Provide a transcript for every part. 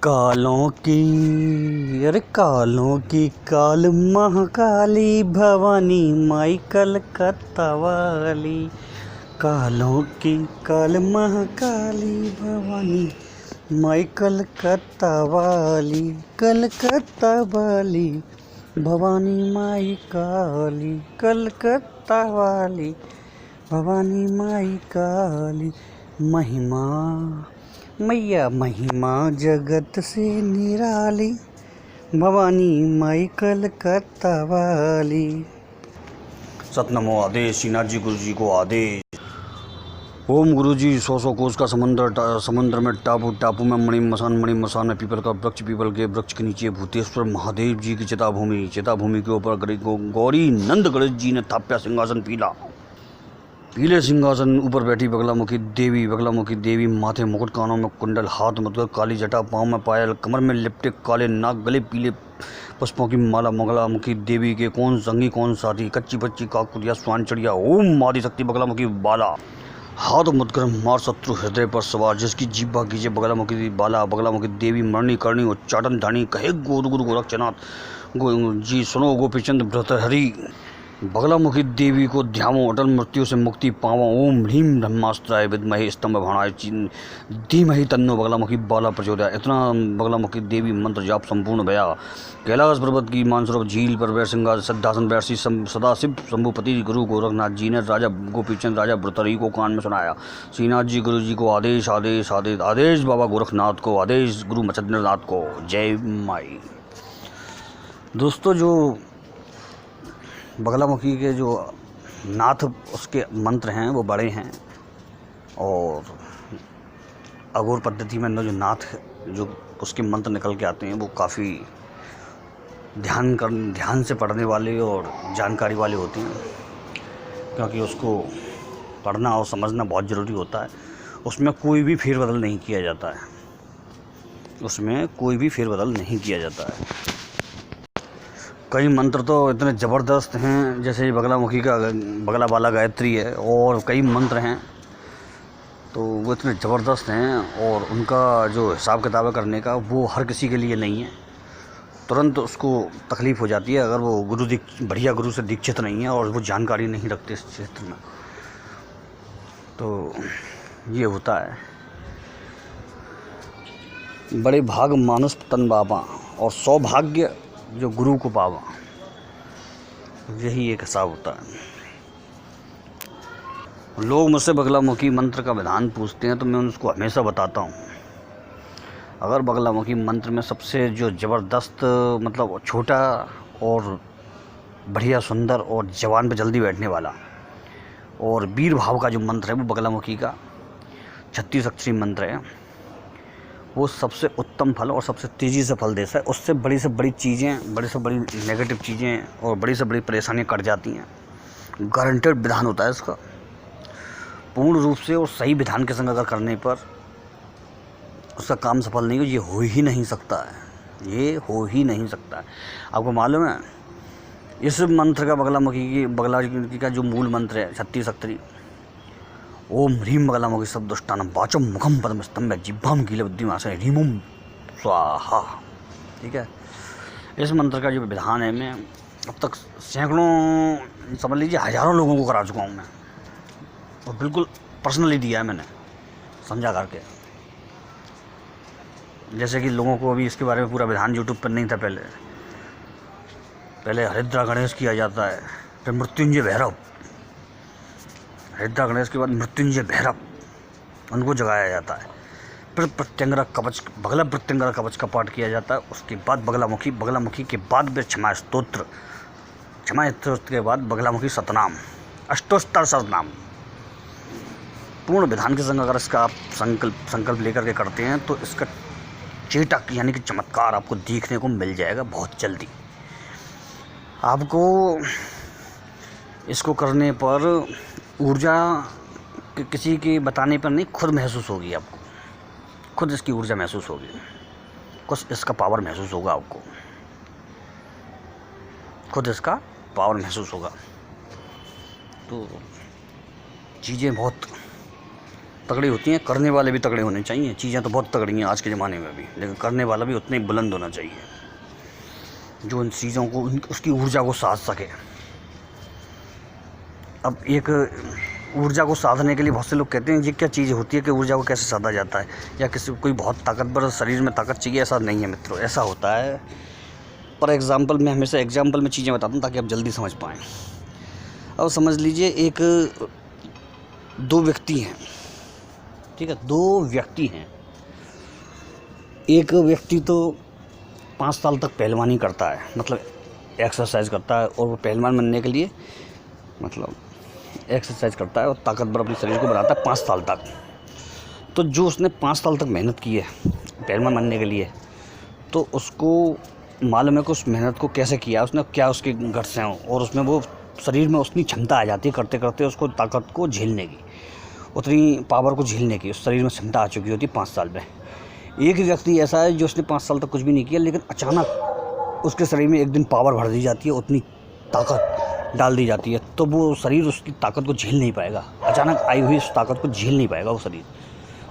कालों की अरे कालों की काल महाकाली भवानी माई कलकत्ता वाली। कालों की काल महाकाली भवानी माई कलकत्ता वाली। कलकत्ता वाली भवानी माई काली। कलकत्ता वाली भवानी माई काली। महिमा मैया महिमा जगत से निराली भवानी माई कलकत्ता वाली। सतनमो आदेश श्रीनाथ जी गुरु जी को आदेश। ओम गुरु जी 100 कोस का समुद्र में टापू में मणि मसान में पीपल का वृक्ष, पीपल के वृक्ष के नीचे भूतेश्वर महादेव जी की चिताभूमि के ऊपर गौरी नंद गणेश जी ने थाप्या सिंहासन पीले सिंहासन ऊपर बैठी बगलामुखी देवी माथे मुकुट, कानों में कुंडल, हाथ मुद्गर, काली जटा, पाँव में पायल, कमर में लिपटे काले नाग, गले पीले पुष्पों की माला। बगलामुखी देवी के कौन संगी कौन साथी, कच्ची बच्ची काकुरिया स्वान चिड़िया। ओम आदिशक्ति बगलामुखी बाला। हाथ मुद्गर मार शत्रु हृदय पर सवार, जिसकी जीवा कीजिए बगलामुखी बाला। बगलामुखी देवी मरणी करणी उच्चाटन धानी, कहे गुरु गोरक्षनाथ जी सुनो गोपीचंद भ्रतहरि। बगलामुखी देवी को ध्यावों, अटल मृत्यु से मुक्ति पावों। ओम ह्रीम ब्रह्मास्त्राय विद्महे स्तंभ भाणाय धीमहि तन्नो बगलामुखी बाला प्रचोदयात्। इतना बगलामुखी देवी मंत्र जाप संपूर्ण भया। कैलाश पर्वत की मानसरोवर झील पर बैठ सिद्धासन बैठ सदाशिव शंभुपति गुरु गोरखनाथ जी ने राजा गोपीचंद राजा भृतहरि को कान में सुनाया। श्रीनाथ जी गुरु जी को आदेश आदेश आदेश आदेश, बाबा गोरखनाथ को आदेश, गुरु मच्छिंद्रनाथ को जय माई। दोस्तों, जो बगलामुखी के जो नाथ उसके मंत्र हैं वो बड़े हैं, और अघोर पद्धति में जो नाथ जो उसके मंत्र निकल के आते हैं वो काफ़ी ध्यान से पढ़ने वाले और जानकारी वाले होते हैं, क्योंकि उसको पढ़ना और समझना बहुत ज़रूरी होता है। उसमें कोई भी फेरबदल नहीं किया जाता है। कई मंत्र तो इतने ज़बरदस्त हैं, जैसे बगलामुखी का बगला बाला गायत्री है, और कई मंत्र हैं तो वो इतने ज़बरदस्त हैं, और उनका जो हिसाब किताब करने का वो हर किसी के लिए नहीं है। तुरंत उसको तकलीफ़ हो जाती है अगर वो बढ़िया गुरु से दीक्षित नहीं है और वो जानकारी नहीं रखते इस क्षेत्र में, तो ये होता है। बड़े भाग मानुष तन बाबा, और सौभाग्य जो गुरु को पावा, यही एक हिसाब होता है। लोग मुझसे बगलामुखी मंत्र का विधान पूछते हैं तो मैं उनको हमेशा बताता हूँ, अगर बगलामुखी मंत्र में सबसे जो ज़बरदस्त मतलब छोटा और बढ़िया सुंदर और जवान पे जल्दी बैठने वाला और वीर भाव का जो मंत्र है वो बगलामुखी का 36 अक्षरी मंत्र है। वो सबसे उत्तम फल और सबसे तेज़ी से फल देता है। उससे बड़ी से बड़ी चीज़ें, बड़ी से बड़ी नेगेटिव चीज़ें और बड़ी से बड़ी परेशानियां कट जाती हैं। गारंटेड विधान होता है इसका, पूर्ण रूप से और सही विधान के संग अगर करने पर उसका काम सफल नहीं हो, ये हो ही नहीं सकता है। आपको मालूम है इस मंत्र का बगलामुखी का जो मूल मंत्र है 36 अक्षरी, ओम ह्रीम बगलामुखी सदुष्टानम वाचम मुखम पद्म स्तंभ जिह्वाम कील बुद्धिमासन ह्रीम ओम स्वाहा। ठीक है, इस मंत्र का जो विधान है मैं अब तक सैकड़ों, समझ लीजिए हज़ारों लोगों को करा चुका हूँ मैं, और बिल्कुल पर्सनली दिया है मैंने समझा करके। जैसे कि लोगों को अभी इसके बारे में पूरा विधान यूट्यूब पर नहीं था। पहले हरिद्रा गणेश किया जाता है, फिर मृत्युंजय भैरव, हरिद्रा गणेश के बाद मृत्युंजय भैरव, उनको जगाया जाता है। फिर प्रत्यंगरा कवच, बगला प्रत्यंगरा कवच का पाठ किया जाता है। उसके बाद बगलामुखी के बाद फिर क्षमा स्तोत्र के बाद बगलामुखी सतनाम, अष्टोत्तर शतनाम। पूर्ण विधान के संग अगर इसका आप संकल्प लेकर के करते हैं तो इसका चेटक यानी कि चमत्कार आपको देखने को मिल जाएगा बहुत जल्दी। आपको इसको करने पर ऊर्जा किसी के बताने पर नहीं, खुद महसूस होगी आपको, खुद इसकी ऊर्जा महसूस होगी, कुछ इसका पावर महसूस होगा आपको, खुद इसका पावर महसूस होगा। तो चीज़ें बहुत तगड़ी होती हैं, करने वाले भी तगड़े होने चाहिए। चीज़ें तो बहुत तगड़ी हैं आज के ज़माने में भी, लेकिन करने वाला भी उतना ही बुलंद होना चाहिए जो इन चीज़ों को, उसकी ऊर्जा को साध सके। अब एक ऊर्जा को साधने के लिए बहुत से लोग कहते हैं ये क्या चीज़ होती है कि ऊर्जा को कैसे साधा जाता है, या किसी कोई बहुत ताकतवर शरीर में ताकत चाहिए। ऐसा नहीं है मित्रों, ऐसा होता है। पर एग्जाम्पल, मैं हमेशा एग्जाम्पल में चीज़ें बताता हूँ ताकि आप जल्दी समझ पाएँ। अब समझ लीजिए एक दो व्यक्ति हैं, ठीक है, दो व्यक्ति हैं। एक व्यक्ति तो 5 साल तक पहलवानी करता है, मतलब एक्सरसाइज करता है, और वो पहलवान बनने के लिए मतलब एक्सरसाइज करता है और ताकतवर अपने शरीर को बनाता है 5 साल तक। तो जो उसने 5 साल तक मेहनत की है पहलवान बनने के लिए, तो उसको मालूम है कि उस मेहनत को कैसे किया उसने, क्या उसके गट्स हैं, और उसमें वो शरीर में उतनी क्षमता आ जाती है करते करते उसको ताकत को झेलने की, उतनी पावर को झेलने की उस शरीर में क्षमता आ चुकी होती है 5 साल में। एक व्यक्ति ऐसा है जो उसने 5 साल तक कुछ भी नहीं किया, लेकिन अचानक उसके शरीर में एक दिन पावर भर दी जाती है, उतनी ताकत डाल दी जाती है, तो वो शरीर उसकी ताकत को झेल नहीं पाएगा। अचानक आई हुई उस ताकत को झेल नहीं पाएगा वो शरीर,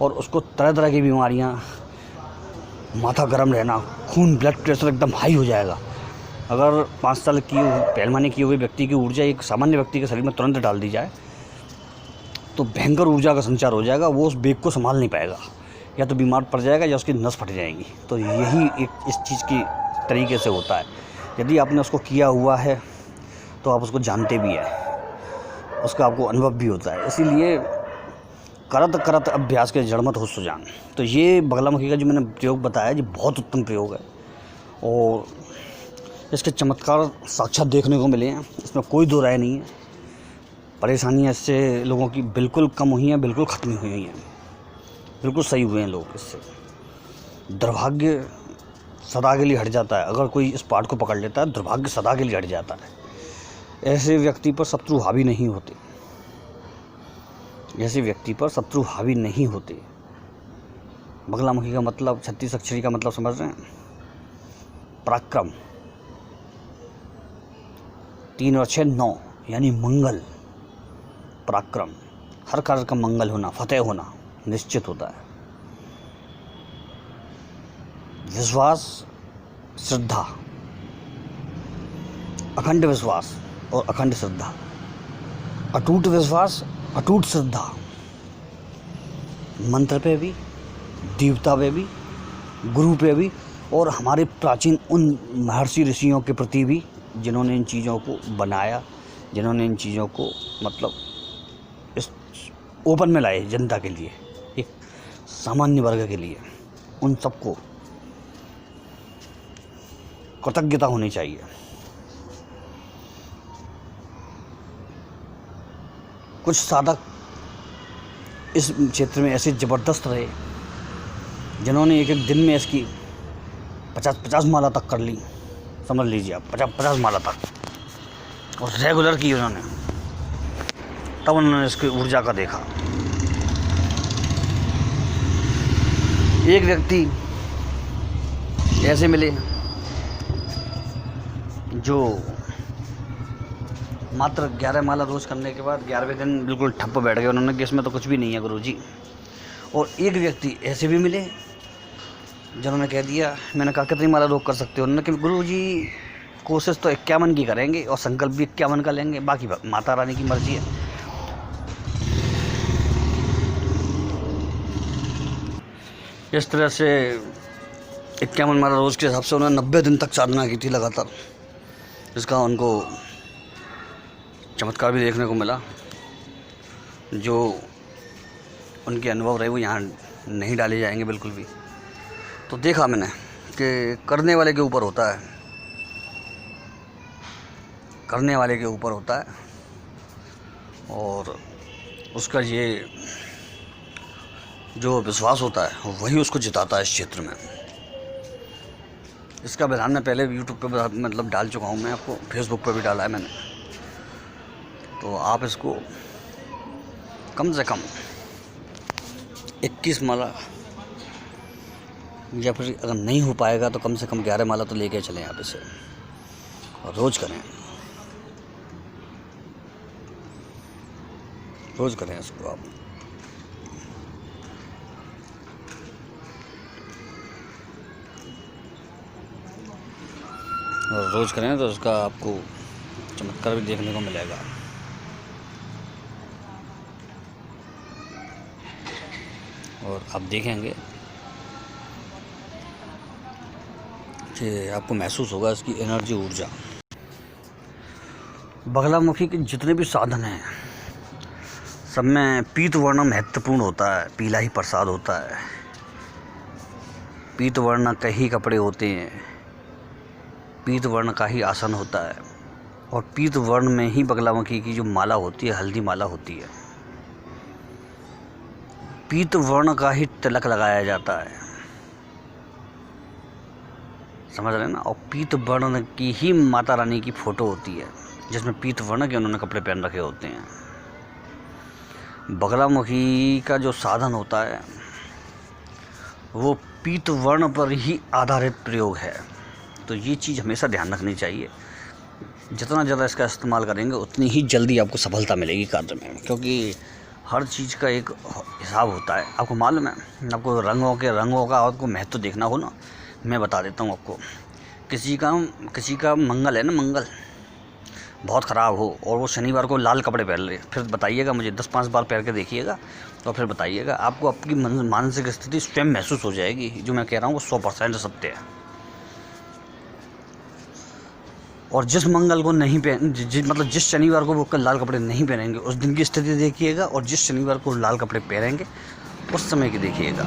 और उसको तरह तरह की बीमारियाँ, माथा गर्म रहना, खून ब्लड प्रेशर एकदम हाई हो जाएगा। अगर 5 साल की पहलवानी किए हुए व्यक्ति की ऊर्जा एक सामान्य व्यक्ति के शरीर में तुरंत डाल दी जाए तो भयंकर ऊर्जा का संचार हो जाएगा। वो उस वेग को संभाल नहीं पाएगा, या तो बीमार पड़ जाएगा या उसकी नस फट जाएगी। तो यही एक इस चीज़ की तरीके से होता है। यदि आपने उसको किया हुआ है तो आप उसको जानते भी हैं, उसका आपको अनुभव भी होता है। इसीलिए करत करत अभ्यास के जड़मत हो सुजान। तो ये बगलामुखी का जो मैंने प्रयोग बताया, ये बहुत उत्तम प्रयोग है, और इसके चमत्कार साक्षात देखने को मिले हैं, इसमें कोई दो राय नहीं है। परेशानियाँ इससे लोगों की बिल्कुल कम हुई हैं, बिल्कुल ख़त्म हुई हैं, बिल्कुल सही हुए हैं लोग इससे। दुर्भाग्य सदा के लिए हट जाता है। अगर कोई इस पाठ को पकड़ लेता है, दुर्भाग्य सदा के लिए हट जाता है। ऐसे व्यक्ति पर शत्रु हावी नहीं होते, ऐसे व्यक्ति पर शत्रु हावी नहीं होते। बगलामुखी का मतलब, 36 अक्षरी का मतलब समझ रहे हैं? पराक्रम। 3 और 6 9, यानी मंगल, पराक्रम, हर कार्य का मंगल होना, फतेह होना निश्चित होता है। विश्वास, श्रद्धा, अखंड विश्वास और अखंड श्रद्धा, अटूट विश्वास, अटूट श्रद्धा, मंत्र पे भी, देवता पे भी, गुरु पे भी, और हमारे प्राचीन उन महर्षि ऋषियों के प्रति भी जिन्होंने इन चीज़ों को बनाया, जिन्होंने इन चीज़ों को मतलब इस ओपन में लाए जनता के लिए, एक सामान्य वर्ग के लिए, उन सबको कृतज्ञता होनी चाहिए। कुछ साधक इस क्षेत्र में ऐसे ज़बरदस्त रहे जिन्होंने एक एक दिन में इसकी 50-50 माला तक कर ली। समझ लीजिए आप, 50-50 माला तक, और रेगुलर की उन्होंने, तब उन्होंने इसकी ऊर्जा का देखा। एक व्यक्ति ऐसे मिले जो मात्र 11 माला रोज़ करने के बाद 11वें दिन बिल्कुल ठप्प बैठ गए। उन्होंने कहा इसमें तो कुछ भी नहीं है गुरुजी। और एक व्यक्ति ऐसे भी मिले जिन्होंने कह दिया, मैंने कहा कितनी माला रोज़ कर सकते हो? उन्होंने कहा गुरुजी कोशिश तो 51 की करेंगे और संकल्प भी 51 का लेंगे, बाकी माता रानी की मर्जी है। इस तरह से 51 माला रोज़ के हिसाब से उन्होंने 90 दिन तक साधना की थी लगातार, जिसका उनको चमत्कार भी देखने को मिला। जो उनके अनुभव रहे वो यहाँ नहीं डाले जाएंगे बिल्कुल भी। तो देखा मैंने कि करने वाले के ऊपर होता है, करने वाले के ऊपर होता है, और उसका ये जो विश्वास होता है वही उसको जिताता है इस क्षेत्र में। इसका बयान मैं पहले यूट्यूब पे मतलब डाल चुका हूँ, मैं आपको फेसबुक पे भी डाला है मैंने। तो आप इसको कम से कम 21 माला, या फिर अगर नहीं हो पाएगा तो कम से कम 11 माला तो लेके चलें आप इसे, और रोज़ करें, रोज़ करें इसको आप। और रोज़ करें तो उसका आपको चमत्कार भी देखने को मिलेगा। और आप देखेंगे कि आपको महसूस होगा इसकी एनर्जी, ऊर्जा। बगलामुखी के जितने भी साधन हैं सब में पीत वर्ण महत्वपूर्ण होता है, पीला ही प्रसाद होता है। पीत वर्ण के ही कपड़े होते हैं, पीत वर्ण का ही आसन होता है, और पीत वर्ण में ही बगलामुखी की जो माला होती है, हल्दी माला होती है, पीत वर्ण का ही तिलक लगाया जाता है, समझ रहे हैं ना। और पीत वर्ण की ही माता रानी की फ़ोटो होती है जिसमें पीत वर्ण के उन्होंने कपड़े पहन रखे होते हैं। बगलामुखी का जो साधन होता है वो पीत वर्ण पर ही आधारित प्रयोग है। तो ये चीज़ हमेशा ध्यान रखनी चाहिए। जितना ज़्यादा इसका इस्तेमाल करेंगे उतनी ही जल्दी आपको सफलता मिलेगी कार्य में, क्योंकि हर चीज़ का एक हिसाब होता है। आपको मालूम है, आपको रंगों का आपको महत्व देखना हो ना, मैं बता देता हूँ आपको। किसी का मंगल है ना, मंगल बहुत ख़राब हो और वो शनिवार को लाल कपड़े पहन ले, फिर बताइएगा मुझे, 10-5 बार पहन के देखिएगा और फिर बताइएगा, आपको आपकी मानसिक स्थिति स्वयं महसूस हो जाएगी। जो मैं कह रहा हूँ वो 100% सत्य है। और जिस मंगल को नहीं मतलब जिस शनिवार को वो लाल कपड़े नहीं पहनेंगे उस दिन की स्थिति देखिएगा, और जिस शनिवार को लाल कपड़े पहनेंगे उस समय की देखिएगा,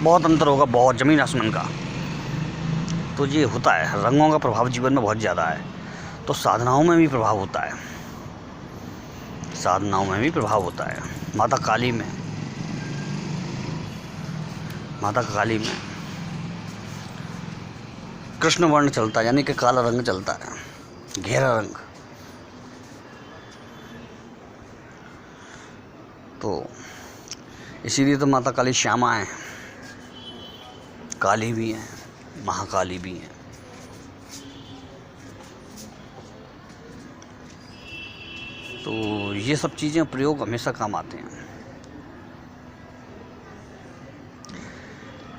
बहुत अंतर होगा, बहुत ज़मीन आसमान का। तो ये होता है, रंगों का प्रभाव जीवन में बहुत ज़्यादा है। तो साधनाओं में भी प्रभाव होता है, साधनाओं में भी प्रभाव होता है। माता काली में कृष्ण वर्ण चलता है, यानी कि काला रंग चलता है, गहरा रंग। तो इसीलिए तो माता काली श्यामा है, काली भी हैं, महाकाली भी हैं। तो ये सब चीज़ें प्रयोग हमेशा काम आते हैं।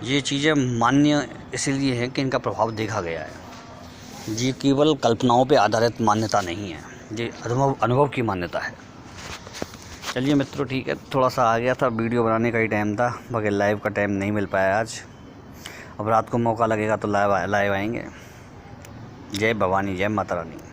ये चीज़ें मान्य इसलिए है कि इनका प्रभाव देखा गया है। ये केवल कल्पनाओं पे आधारित मान्यता नहीं है, ये अनुभव की मान्यता है। चलिए मित्रों, ठीक है, थोड़ा सा आ गया था, वीडियो बनाने का ही टाइम था, मगर लाइव का टाइम नहीं मिल पाया आज। अब रात को मौका लगेगा तो लाइव आएंगे। जय भवानी, जय माता रानी।